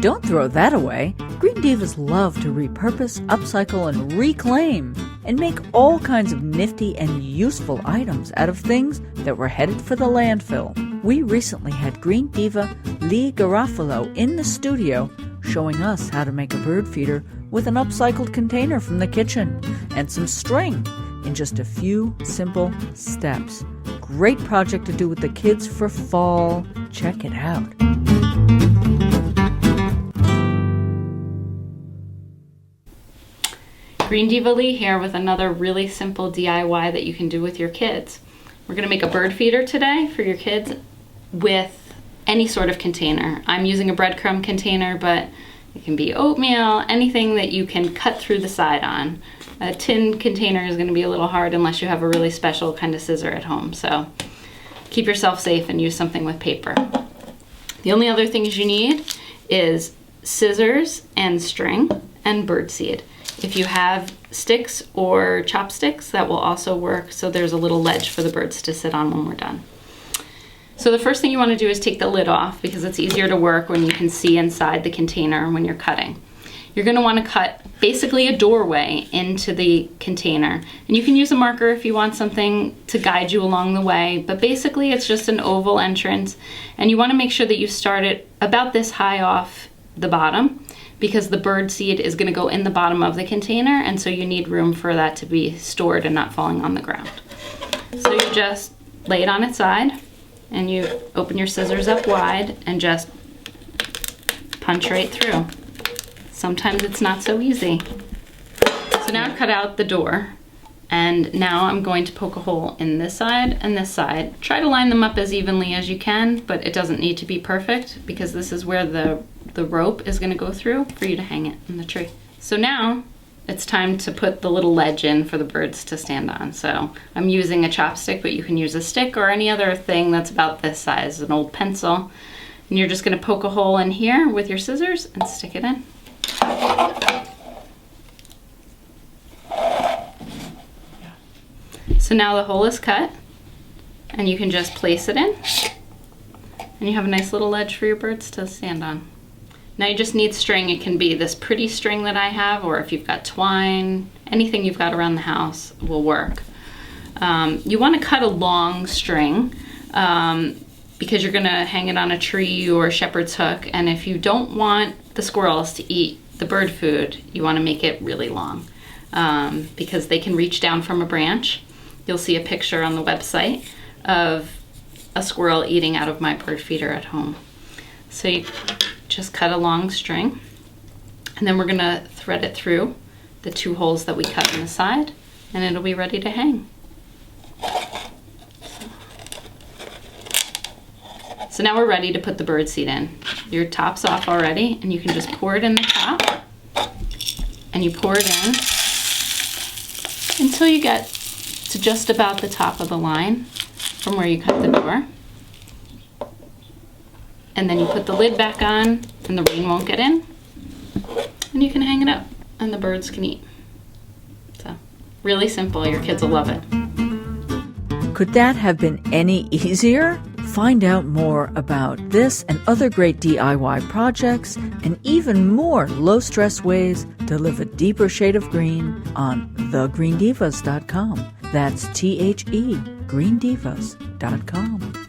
Don't throw that away. Green Divas love to repurpose, upcycle, and reclaim, and make all kinds of nifty and useful items out of things that were headed for the landfill. We recently had Green Diva Lee Garofalo in the studio showing us how to make a bird feeder with an upcycled container from the kitchen and some string in just a few simple steps. Great project to do with the kids for fall. Check it out. Green Diva Lee here with another really simple DIY that you can do with your kids. We're going to make a bird feeder today for your kids with any sort of container. I'm using a breadcrumb container, but it can be oatmeal, anything that you can cut through the side on. A tin container is going to be a little hard unless you have a really special kind of scissor at home, so keep yourself safe and use something with paper. The only other things you need is scissors and string and birdseed. If you have sticks or chopsticks, that will also work, so there's a little ledge for the birds to sit on when we're done. So the first thing you want to do is take the lid off because it's easier to work when you can see inside the container when you're cutting. You're going to want to cut basically a doorway into the container, and you can use a marker if you want something to guide you along the way, but basically it's just an oval entrance, and you want to make sure that you start it about this high off the bottom, because the bird seed is going to go in the bottom of the container, and so you need room for that to be stored and not falling on the ground. So you just lay it on its side, and you open your scissors up wide and just punch right through. Sometimes it's not so easy. So now I've cut out the door, and now I'm going to poke a hole in this side and this side. Try to line them up as evenly as you can, but it doesn't need to be perfect because this is where the rope is going to go through for you to hang it in the tree. So now it's time to put the little ledge in for the birds to stand on. So I'm using a chopstick, but you can use a stick or any other thing that's about this size, an old pencil. And you're just going to poke a hole in here with your scissors and stick it in. So now the hole is cut, and you can just place it in, and you have a nice little ledge for your birds to stand on. Now you just need string. It can be this pretty string that I have, or if you've got twine, anything you've got around the house will work. You want to cut a long string because you're going to hang it on a tree or a shepherd's hook, and if you don't want the squirrels to eat the bird food, you want to make it really long because they can reach down from a branch. You'll see a picture on the website of a squirrel eating out of my bird feeder at home. So you just cut a long string, and then we're going to thread it through the two holes that we cut in the side, and it'll be ready to hang. So now we're ready to put the bird seed in. Your top's off already, and you can just pour it in the top, and you pour it in until you get to just about the top of the line from where you cut the door. And then you put the lid back on, and the rain won't get in, and you can hang it up, and the birds can eat. So, really simple. Your kids will love it. Could that have been any easier? Find out more about this and other great DIY projects and even more low-stress ways to live a deeper shade of green on thegreendivas.com. That's THE, greendivas.com.